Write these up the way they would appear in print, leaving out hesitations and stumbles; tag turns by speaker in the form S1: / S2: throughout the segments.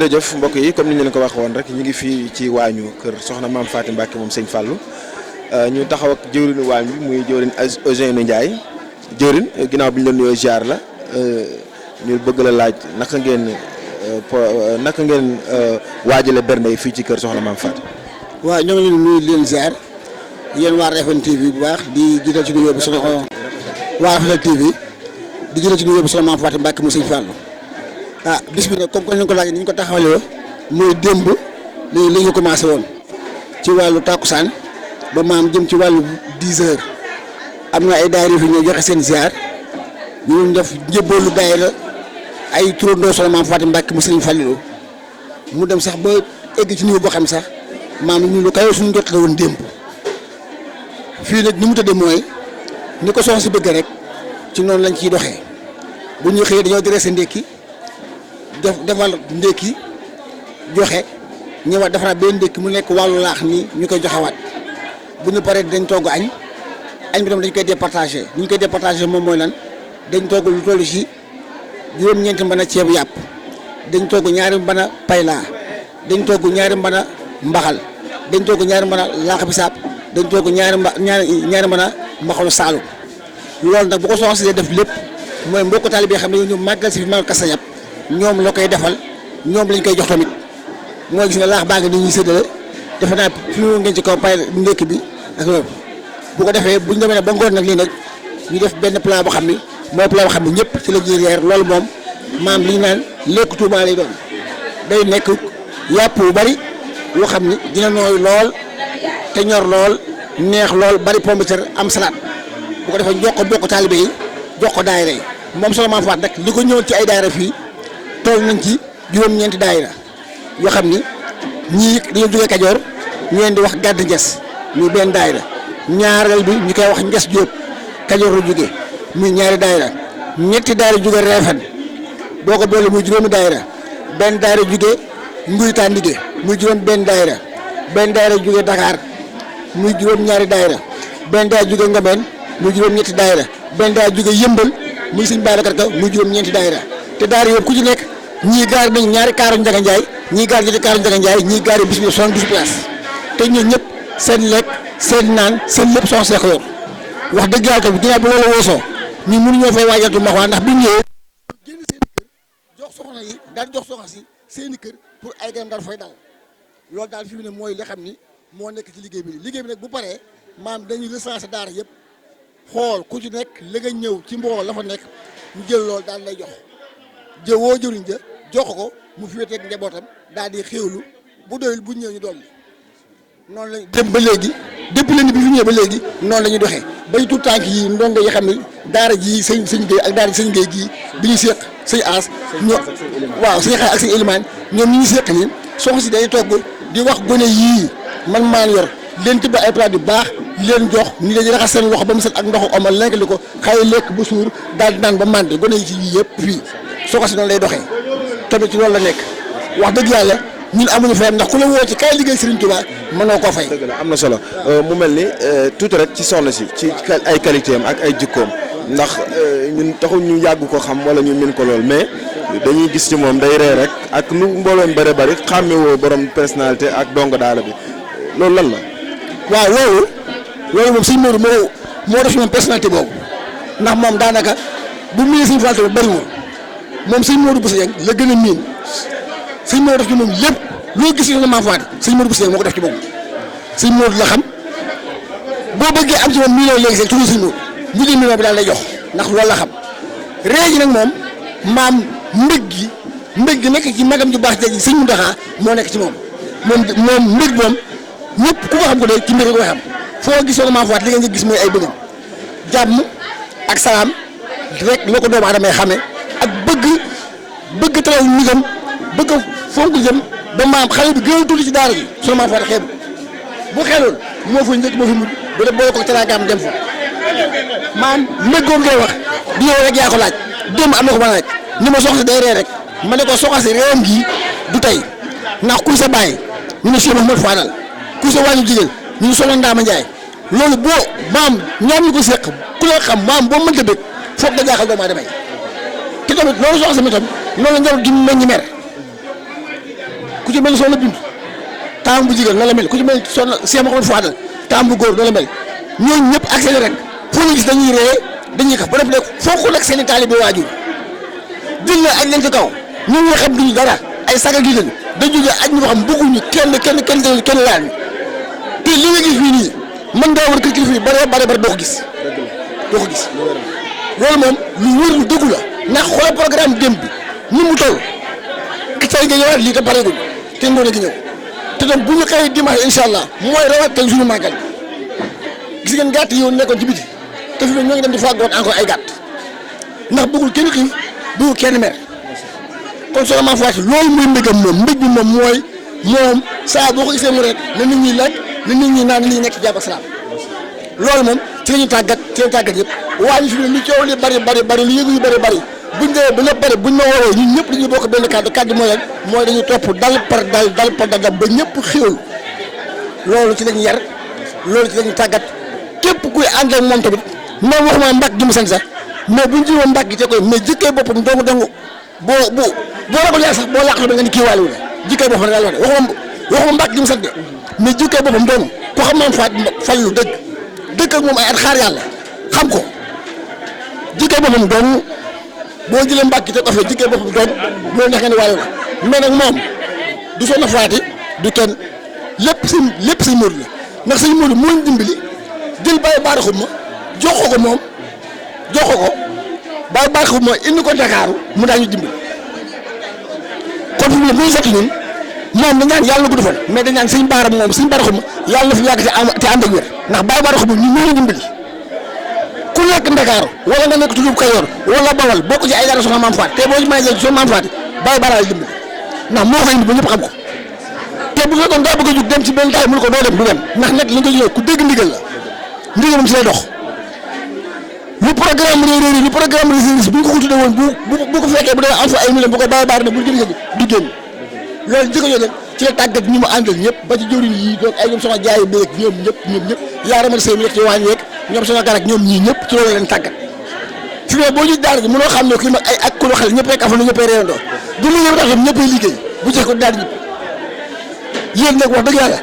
S1: jërëjëf mbokk yi comme ni ñu leen ko wax woon rek ñu ngi fii ci waañu kër soxna maam Faty Mbacke moom sëñ Fallou ñu taxaw ak jëwriñu waañ bi muy jëwriñ Ousseynou Ndiaye jëwriñ ginnaaw bi ñu la nuyoo ziar la ñu bëgg la laaj naka ngeen waajale bernde yi fii ci kër soxna maam Faty.
S2: waaw ñoo ngi leen nuyu leen ziar yéen waa RFM TV bu baax di jiital ci nuyoo bi soxna waa RFM TV di jiital ci nuyoo bi soxna maam Faty Mbacke mu sëñ Fallou bis bi nag comme que ni ñu ko laajee ni ñu ko taxawalee mooy démb li ñu commencé woon ci wàllu takkusaan ba maam jëm ci wàllu 10 heures am na ay daayira fi ñoo joxe seen ziar ñu def njëbboolu daayira ay turandoo soxna maam Faty Mbacke mu sëñ Fallou mu dem sax ba egg ci niveau boo xam sax maam ñu lu kayo suñu jot la woon démb fii nag ni mu tëddee mooy ni ko soxna si bëgg rek ci noonu lañ ciy doxee bu ñu xëyee dañoo dressé ndékki defal ndékki joxe ñëwaat defaraat benn ndékki mu nekk wàllu laax ni ñu koy joxewaat bu ñu paree dañ togg añ bi tam dañ koy départagé ni ñu koy départagé moom mooy lan dañ togg lu toll ci juróom-ñeenti mbana ceebu yàpp dañ togg ñaari mbana payla dañ togg ñaari mbana mbaxal dañ togg ñaari mbana laax bisaab dañ togg ñaari mbana mbaxalu saalum loolu nag bu ko soxla si def lépp mooy mbokk taalibe xam ne ñu màggal si fi màggal Kazu Rajab ñoom la koy defal ñoom lañ koy jox tamit mooy gis nga laax baa ngi ni ñuy séddale defe naa fi mu ngeen ci kaw pay ndékk bi ak loolu bu ko defee buñ demee ba ngoon nag lii nag ñu def benn plat boo xam ni mooy plat boo xam ne ñëpp ci la ñuy reer loolu moom maam li ñu naan lekk tuuma lay doon day nekk yàpp yu bari yoo xam ni dina nooy lool te ñor lool neex lool bari pomme de terre am salade bu ko defee jox ko bokk taalibe yi jox ko daayira yi moom soxna maam Faty nag li ko ñëwoon ci ay daayira fii toll nañ ci juróom-ñeenti daayira yoo xam ni ñii dañoo jógee Kajoor ñu leen di wax gàdd nges muy benn daayira ñaareel bi ñu koy wax nges Jóob Kajoor la jógee muy ñaari daayira ñetti daayira jógee Réfane boo ko boole muy juróomi daayira benn daayira jógee Nguy Tàndige muy juróom benn daayira jógee Dakar muy juróom-ñaari daayira benn daayira jógee Ngomeen muy juróom-ñetti daayira benn daayira jógee Yëmbal muy Sëñ Babacar Ka muy juróom-ñeenti daayira te daayira yëpp ku ci nekk ñii gaar nañ ñaari kaaru Njaga Njaay ñii gaar ñetti kaaru Njaga Njaay ñii gaar bis bi 72 places te ñun ñëpp seen lekk seen naan seen lépp soxna see ko yor wax dëgg yàlla tamit ginnaaw bi loolu woosoo ñun mënuñoo fay waajal max waa ndax bi ñëwee génn seen i kër jox soxna yi daal jox soxna si seen i kër pour ay ganam daal fay dal loolu daal fi mu ne mooy li xam ni moo nekk ci liggéey bi nag bu paree maam dañuy recenser daara yëpp xool ku ci nekk la nga ñëw ci mbooloo la fa nekk ñu jël loolu daal lay jox woo jëriñ ja jox ko mu fi weteeg njabootam daal di xéewlu bu doyul bu ñëw ñu dolli noonu lañ dem ba léegi depuis leen bi fi ñëwee ba léegi noonu la ñuy doxee bañ tout tànk yi ndongo yi xam ne daara ji sëñ Gueye ak daara sëñ Gueye gii bi ñu seq sëñ As ñoo waaw sëñ Xaar ak sëñ Elimane ñoom ñi ñu seq nii soxna si day togg di wax gone yii man maan yor leen tibb ay plat yu baax leen jox ni dañuy raxas seen loxo ba mu set ak ndoxu omal lekk li ko xëy lekk bu suur daal di naan ba màndi gone yi ci yii yëpp fii soxna si noonu lay doxee tamit ci loolu la nekk wax dëgg yàlla ñun amuñu fayam ndax ku la woo ci kay liggéey Serigne Touba mënoo koo fay.
S1: dëgg la am na solo mu mel ni tuuti rek ci soxna si ci ay qualité am ak ay jikkoom ndax ñun taxul ñu yàgg ko xam wala ñu min ko lool mais dañuy gis ci moom day ree rek ak lu mbooloom bëri xàmmewoo borom personnalité ak dongo daala bi loolu lan la.
S2: waaw loolu moom suñu Modou moo def ci moom personnalité boobu ndax moom daanaka bu miin suñu Fall tamit bëriwul moom suñu Modou Bousso Dieng la gën a miin suñu Modou def ci moom lépp loo gis na Maam Faty suñu Modou Bousso Dieng moo ko def ci moom suñu Modou la xam boo bëggee am ci moom million léegi sax toujours suñu Modou ñu ngi million bi daal lay jox ndax loolu la xam réew ji nag moom maam mbég gi nekk ci magam ju baax ji sëñ Mountakha moo nekk ci moom mbég moom ñëpp ku ko xam ko de ci mbir yi koy xam foo gisoo Maam Faty li nga gis mooy ay bëggam jàmm ak salaam rek loo ko doomu aadama xamee ak bëgg taw nigam bëgg fonk jëm ba maam xale bi gën a tuuti ci daara ji sunu Maam Faty xeebu bu xeloon moo fa njëkk moo fi mujj bu dee boole ko teraangaam dem fa maam mbéggoom ngay wax di yow rek yaa ko laaj démb am na ko ma laaj ni ma soxla si day ree rek ma ne ko soxla si réewam gii du tey ndax kuy sa bàyyi ñu ne Cheikh Mouhamadou Fadal ku sa wàññi jigéen ñu ngi soxla Ndaama Njaay loolu boo maam ñaam ñu ko seq ku la xam maam boo mënta bëgg foog nga jaaxal doomu aadama yi te tamit loolu soxla sama tam loolu la njaboot gi meññ mer ci mel ni soxna Bintu taam bu jigéen na la mel ku ci mel ni soxna Cheikh Mouhamadou Fadal taam bu góor na la mel ñooñu ñëpp ak seen rek foo ñu gis dañuy ree dañuy kaf ba def léegi foofu nag seen i taalibe waajur jël na aj leen ci kaw ñun nga xam duñu dara ay saga gi lañu dañ jógee aj ñu xam bëgguñu kenn laal ñu te li nga gis fii nii mën ngaa war kër kilifa yi bare doo ko gis loolu moom lu wër lu dëggu la ndax xoolal programme démb bi ni mu toll tey nga ñëwaat lii te pareeguñ te ngoone gi ñëw te donc bu ñu xëyee dimanche incha allah mooy rawat tey suñu màggal gis ngeen gàtt yi woon nekkoon ci biti te fi mu ñoo ngi dem di fàggoon encore ay gàtt ndax bëggul kenn xiif bëggul kenn mer kon soo ma faati loolu mooy mbégam moom mbég bi moom mooy moom saa boo ko gisee mu rek na nit ñi lekk na nit ñi naan lii nekk ci jàmm ak salaam loolu moom ci la ñuy tàggat yëpp waa ñu fi ne lu coow li bari lu yëgu yu bari buñ demee ba lépp bari buñ ma woowee ñun ñëpp dañuy bokk benn kàddu mooy lan mooy dañuy topp dal par dal ba ñëpp xéwal loolu ci lañu yar loolu ci lañu tàggat képp kuy ànd ak moom tamit même waxuma mbàkk gi mu sant sax mais buñ jiwoon mbàkk gi te koy mais jikkee boppam dong boo ragal yaa sax boo làqatu da nga ni kii wàllu la jikkee boppam daal wax waxuma mbàkk gi mu sant de mais jikkee boppam dong ku xam moom Fallu dëkk ak moom ay at xaar yàlla xam ko jikkee boppam dong boo jëlee mbàkk te ko fa jikkee boppam dong loolu neex nga ni wàllu la mais nag moom du Soxna Faati du kenn lépp sëñ Modou la ndax sëñ Modou moo ñu dimbali jël Baye Bara Xuma jox ko moom Baye Bara Xuma indi ko Dakaaru mu daañu dimbali kon fi mu ne bu ñu sotti ñun moom dañ naan yàlla na gudd fan mais dañ naan sëñ Bara Xuma yàlla na fi yàgg te ànd ak wér ndax Baye Bara Xuma ñun ñoo ñu dimbali ku nekk Ndakaaru wala nga nekk Tuubaa Kajoor wala Bawal bokk ci ay dara soxna Maam Faat te boo ci mën a jël soxna Maam Faat Baye Bara la dimbali ndax moo koy indi ba ñëpp xam ko te bu fekkoon daa bëgg a jug dem ci benn taay mu ne ko doo dem du dem ndax nag li nga ñëw ku dégg ndigal la ndigalam ci lay dox lu programme réeréer lu programme réeréer bu ñu ko tuddee woon bu ko fekkee bu demee am fa ay millions bu ko Baye Bara ne bul gën du génn loolu jikko yooyu nag ci la tàggat ñi mu àndal ñëpp ba ci jëwriñ yi donc ay ñoom soxna jaay beeg ñoom ñëpp yaa ramal sëy mi nekk ci waañ weeg ñoom soxna garak ñoom ñii ñëpp ci loolu leen tàggat fi mu ne boo ñu daara ji mënoo xam ne kii mag ay ak ku xel ñëpp rek afal ñëppay réewandoo bu liggéey ba tax ñëppay liggéey bu jeex ko daal ñëpp yéen nag wax dëgg yàlla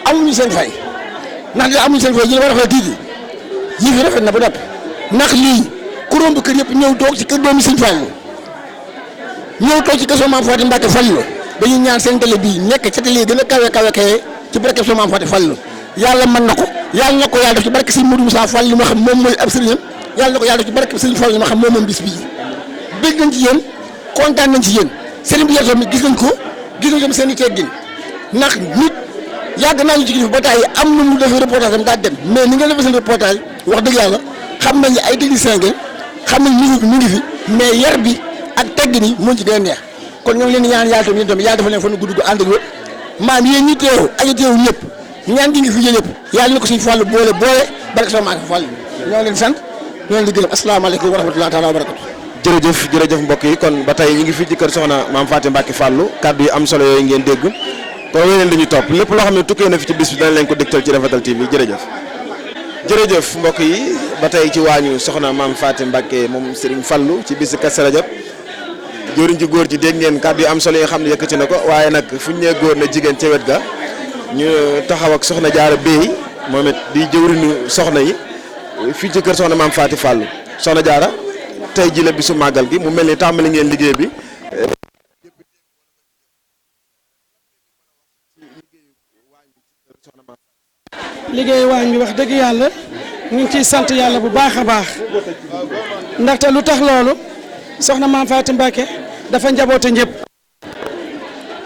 S2: amuñu seen fay ndax li amuñu seen fay ñu war a xoolee tiiti yii fi rafet na ba noppi ndax lii ku romb kër yëpp ñëw toog ci kër doomi Sëñ Fallu ñëw toog ci kër Soxna Maam Faati Mbàkke Fallu dañuy ñaan seen télé bii nekk ca télé gën a kawe ci barke Soxna Maam Faati Fallu yàlla mën na ko yàlla def ci barke Sëñ Modou Moussa Fall li ma xam moom mooy ab sëriñam yàlla na ko yàlla def ci barke Sëñ Fall li ma xam moom bis bii bég nañ ci yéen kontaan nañ ci yéen sëriñ bi tamit gis nañ ko seen i teggin ndax nit yàgg naa ñu ci kilifa ba tey am na mu defee reportage am daa dem mais ni nga defee seen reportage wax dëgg yàlla xam nañ ay technicien ngeen xam nañ ñu ngi fi mais yar bi ak teggin yi moo ci gën a neex kon ñoo ngi leen di ñaan yàlla tamit yàlla dafa leen fan gudd gu ànd ak wér maam yéen ñi teew ak ñi teew ñëpp ñaan gi ngi fi ñëpp yàlla na ko suñu Fallu boole barke sama maam Fall ñoo leen sant ñoo leen di gërëm asalaamaaleykum wa rahmatullahi taala wa barakatu
S1: jërëjëf mbokk yi kon ba tey ñu ngi fii ci kër Soxna Maam Faati Mbàkke Fallu kàddu yi am solo yooyu ngeen dégg kon wéy leen dañuy topp lépp loo xam ne tukkee na fi ci bis bi danañ leen ko dégtal ci Rafetal TV jërëjëf mbokk yi ba tey ci waañu Soxna Maam Faati Mbàkke moom Serigne Fallu ci bis Kazu Rajab jëriñ ci góor ji dégg ngeen kàddu yi am solo yi nga xam ne yëkkati na ko waaye nag fu ñu nee góor na jigéen ca wet ga ñu taxaw ak Soxna Jaara Bey moom it di jëwriñu soxna yi fii ci kër Soxna Maam Faati Fallu Soxna Jaara tey ji la bisu màggal gi mu mel ni tàmbali ngeen liggéey bi
S3: liggéey waañ bi wax dëgg yàlla ñu ngi ciy sant yàlla bu baax a baax ndaxte lu tax loolu Soxna Maam Faati Mbàkke dafa njaboote ñëpp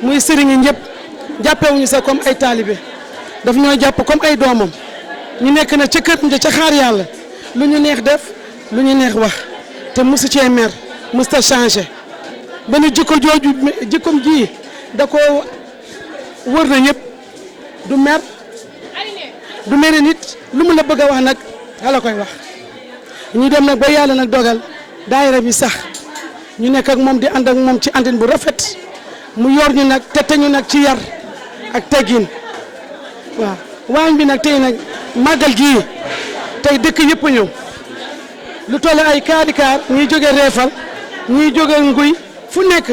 S3: muy sëriñi ñëpp jàppewuñu sa comme ay taalibe daf ñoo jàpp comme ay doomam ñu nekk na ca kër ca xaar yàlla lu ñu neex def lu ñu neex wax te mosu cee mer mos ta changé ba nu jikkom ji da ko wër na ñëpp du mer du mere nit lu mu la bëgg a wax nag xala koy wax ñu dem nag ba yàlla nag dogal daayira bi sax ñu nekk ak moom di ànd ak moom ci àndin bu rafet mu yor ñu nag te ñu nag ci yar ak teggin waaw waañ bi nag tey nag màggal gii tey dëkk yëpp a ñëw lu toll ay kaari kaar ñuy jóge reefal ñuy jóge nguy fu nekk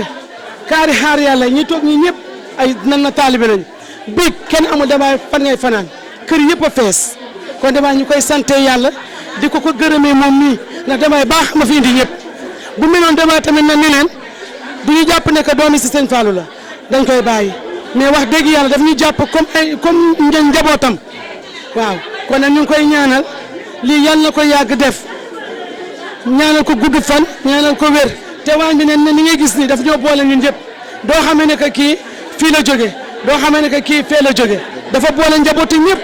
S3: kaari xaar yàlla ñi toog ñi ñëpp ay nan na taalibe lañu biig kenn amul damay fan ngay fanaan kër yëpp a fees kon damay ñu koy sante yàlla di ko gërëmee moom nii ndax damay baax ma fi indi ñëpp bu meloon damay tamit na neneen du ñu jàpp ne que doomi si sëñ Fallou la dañ koy bàyyi mais wax dëgg yàlla daf ñu jàpp comme njabootam waaw kon nag ñu ngi koy ñaanal lii yàlla na ko yàgg def ñaanal ko gudd fan ñaanal ko wér te waañ bi ne ni ngay gis ni daf ñoo boole ñun ñëpp doo xamee ne que kii fii la jóge doo xamee ne que kii fee la jóge dafa boole njabooti ñëpp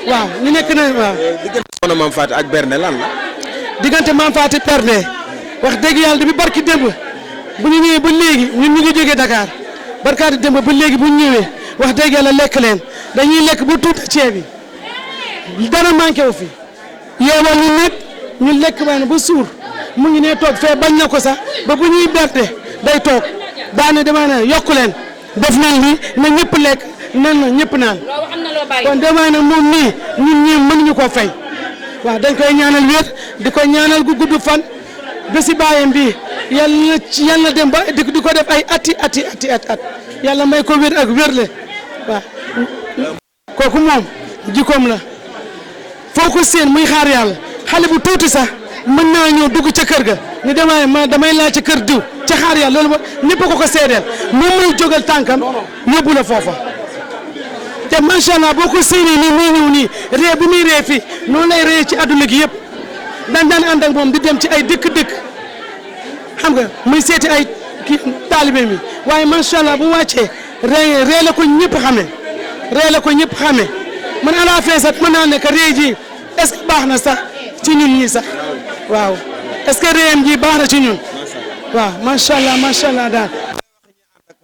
S3: waaw ñu nekk na waaw.
S1: diggante soxna Mame Faty ak Bernde lan la.
S3: diggante Mame Faty Bernde wax dëgg yàlla depuis barki démb bu ñu ñëwee ba léegi ñun ñu ngi jógee Dakar barkaati démb ba léegi bu ñu ñëwee wax dëgg yàlla lekk leen dañuy lekk bu tuuti ceeb bi dara manqué wu fi yeewal ñu nekk ñu lekk ba suur mu ngi ne toog fee bañ na ko sax ba bu ñuy berte day toog daane dama ne yokku leen def nañ li na ñëpp lekk nan na ñëpp naan kon dama ne moom nii ñun ñii mënuñu koo fay waaw dañ koy ñaanal wér di ko ñaanal gu gudd fan ba si bàyyam bi yàlla dem ba di ko def ay at yàlla may ko wér ak wérle waaw kooku moom jikkoom la foo ko seen muy xaar yàlla xale bu tuuti sax mën naa ñëw dugg ca kër ga ni damay laaj ca kër diw ca xaar yàlla loolu ñëpp ko seedeel moom muy jógal tànkam yóbbu la foofa te macha allah boo ko séenee nii muy ñëw nii ree bu muy ree fii noonu lay ree ci àdduna gi yëpp daan ànd ak moom di dem ci ay dëkk xam nga muy seeti ay kii taalibe mi waaye macha allah bu wàccee ree la ko ñëpp xamee man à la fin sax mën naa ne que ree ji est-ce que baax na sax ci ñun ñii sax waaw est-ce que réem ji baax na ci ñun waaw macha allah daal.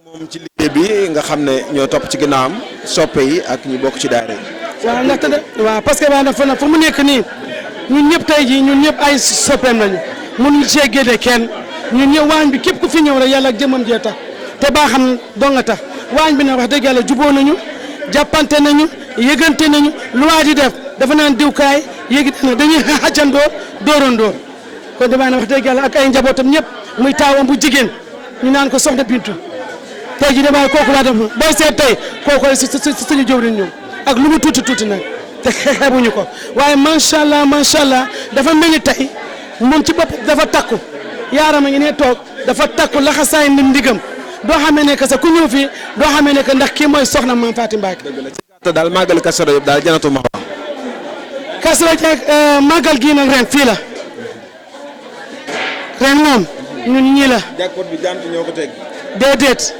S1: moom ci liggéey bi nga xam ne ñoo topp ci ginnaawam soppe yi ak ñu bokk ci daara yi.
S3: waaw ndaxte waaw parce que dafa fu mu nekk nii ñun ñëpp tey jii ñun ñëpp ay soppeem lañu mënuñu cee génne kenn ñun ñëpp waañ bi képp ku fi ñëw rek yàlla ak jëmmam jee tax te baaxam dong nga tax waañ bi nag wax dëgg yàlla juboo nañu jàppante nañu yëgante nañu lu waa di def dafa naan diwkaay yéegi dañuy xàccandoo dóorandoo kon damaa ne wax dëgg yàlla ak ay njabootam ñëpp muy taawam bu jigéen ñu naan ko soxna Bintu tey jii damaa kooku laa def booy seet tey kooku suñu jëwriñ ñoom ak lu mu tuuti nag te xeebuñu ko waaye macha allah dafa mel ni tey moom ci bopp dafa takku yaaram a ngi ne toog dafa takku laxasaay ndigam doo xamee ne que sax ku ñëw fii doo xamee ne que ndax kii mooy soxna Mame Faty Mbacké.
S1: te daal màggal Kazu Rajab daal Jannatul Mahwa.
S3: Kazu Rajab màggal gii nag ren fii la ren moom ñun ñii la.
S1: jàkkoot bi jant ñoo ko teg.
S3: déedéet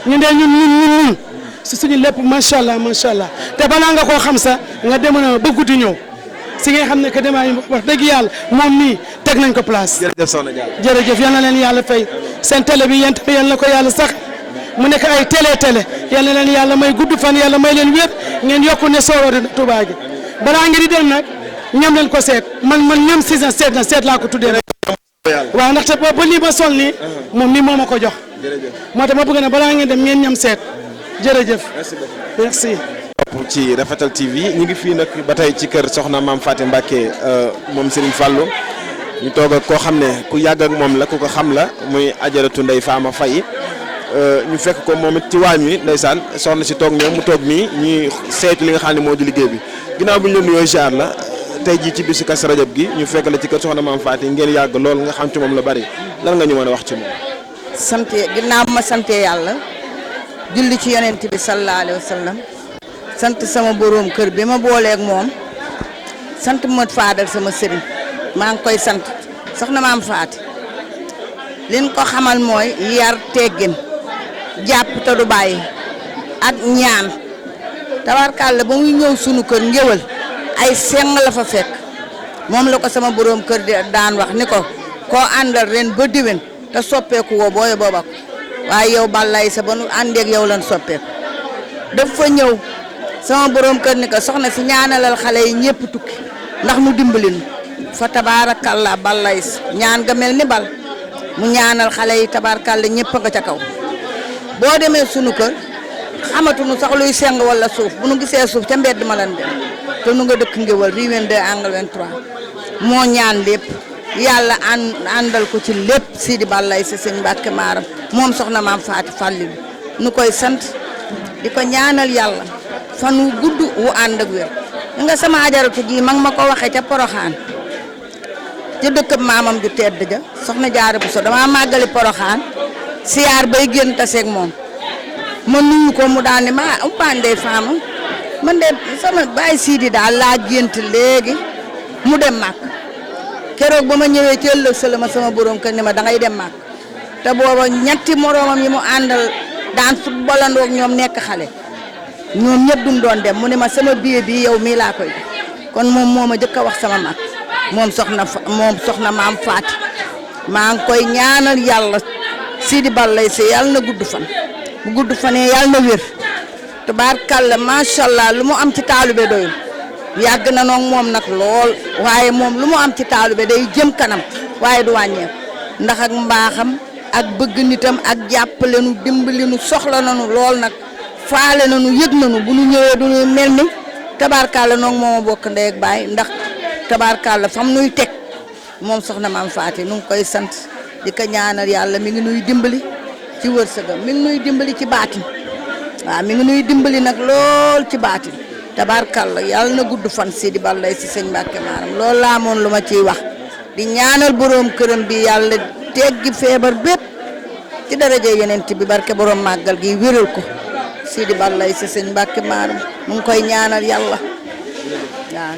S3: ñun de ñun si suñu lépp macha allah te balaa nga koo xam sax nga demoon ba guddi ñëw si nga xam ne que damaa wax dëgg yàlla moom nii teg nañ ko place.
S1: jërëjëf soxna Diallo.
S3: jërëjëf yal na leen yàlla fay seen télé bi yéen tamit yal na ko yàlla sax mu nekk ay télé yal na leen yàlla may gudd fan yàlla may leen wér ngeen yokku ne sooroon Touba gi balaa ngeen di dem nag ñam leen ko seet man ñam si seet laa ko tuddee rek. waaw ndaxte ba lii ma sol nii moom nii moo ma ko jox. moo tax ma bëgg na balaa ngeen dem ngeen ñam seet jërëjëf. merci.
S1: ci Rafetal TV ñu ngi fii nag ba tey ci kër soxna Mame Faty Mbacké moom Serigne Fallou ñu toog ak koo xam ne ku yàgg ak moom la ku ko xam la muy ajaratu Ndeye Fama Faye ñu fekk ko moom it ci waañ wi ndeysaan soxna si toog ñoom mu toog nii ñuy seetu li nga xam ne moo di liggéey bi ginnaaw bi ñu la nuyoo ziar la tey jii ci bisu Kazu Rajab gi ñu fekk la ci kër soxna Mame Faty ngeen yàgg lool nga xam ci moom la bari lan nga ñu mën a wax ci moom.
S4: ginnaaw ma sante yàlla julli ci yonent bi sallallahu alayhi wa sallam sant sama boroom kër bi ma booleeg moom sant Modou Fadal sama sëriñ maa ngi koy sant soxna Mame Faty liñ ko xamal mooy yar teggin jàpp te du bàyyi ak ñaan tabarkàlla ba muy ñëw sunu kër ngéwal ay seng la fa fekk moom la ko sama boroom kër di daan wax ni ko koo àndal ren ba diwen te soppeeku woo booye booba ko waaye yow balay sa ba nu àndeeg yow lan soppeeku daf fa ñëw sama boroom kër ni ko soxna si ñaanalal xale yi ñëpp tukki ndax mu dimbali nu fa tabaarakàlla balay ñaan nga mel ni bal mu ñaanal xale yi tabaarakàlla ñëpp nga ca kaw boo demee sunu kër xamatuñu sax luy seng wala suuf bu nu gisee suuf ca mbedd ma lan dem te nu nga dëkk ngéwal rue 22 angle 23 moo ñaan lépp yàlla àndal ko ci lépp Sidi Balay si sëñ Mbàkke Maaram moom soxna Mame Faty Fallilu nu koy sant di ko ñaanal yàlla fan wu gudd wu ànd ak wér nga sama ajaratu ji mag ma ko waxee ca Poroxaan ca dëkkab maamam ju tedd ja soxna Jaara Buso dama màggali Poroxaan siyaar bay génn taseeg moom ma nuyu ko mu daal ne ma umpandey faama man de sama baay Sidi daal laa gént léegi mu dem màkk keroog ba ma ñëwee ci ëllëg sa la ma sama borom kër ne ma dangay dem màkk te booba ñetti moroomam yi mu àndal daan footballandoo ak ñoom nekk xale ñoom ñëpp duñ doon dem mu ne ma sama billet bi yow mii laa koy def kon moom moo ma jëkk a wax sama mag moom soxna maam Faati maa ngi koy ñaanal yàlla Sidi Ballay si yàlla na gudd fan bu gudd fanee yàlla na wér tabaarkalla macha allah lu mu am ci taalube doyul yàgg na noog moom nag lool waaye moom lu mu am ci taalube day jëm kanam waaye du wàññeeku ndax ak mbaaxam ak bëgg nitam ak jàppale nu dimbali nu soxla nanu lool nag faale nanu yëg nanu bu nu ñëwee du ñu mel ni tabaarkalla noog mooma bokk ndey ak baay ndax tabaarkalla fam nuy teg moom soxna maam Faati nu ngi koy sant di ko ñaanal yàlla mi ngi nuy dimbali ci wërsëgam mi ngi nuy dimbali ci baatin waaw mi ngi nuy dimbali nag lool ci baatin tabaarkalla yàlla na gudd fan Sidi Ballay si sëñ Mbàkke Maaram loolu laa moon lu ma ciy wax di ñaanal boroom këram bi yàlla teggi feebar bépp ci daraja Yonent bi barke boroom màggal gi wéral ko Sidi Ballay si sëñ Mbàkke Maaram mu ngi koy ñaanal yàlla waaw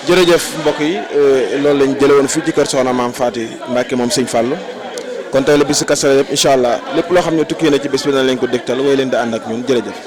S1: jërëjëf mbokk yi loolu lañ jële woon fii ci kër soxna maam Faati Mbàkke moom sëñ Fallou kon tey la bisu Kazu Rajab incha allah lépp loo xam ne tukki na ci bés bi na leen ko dégtal way leen di ànd ak ñun jërëjëf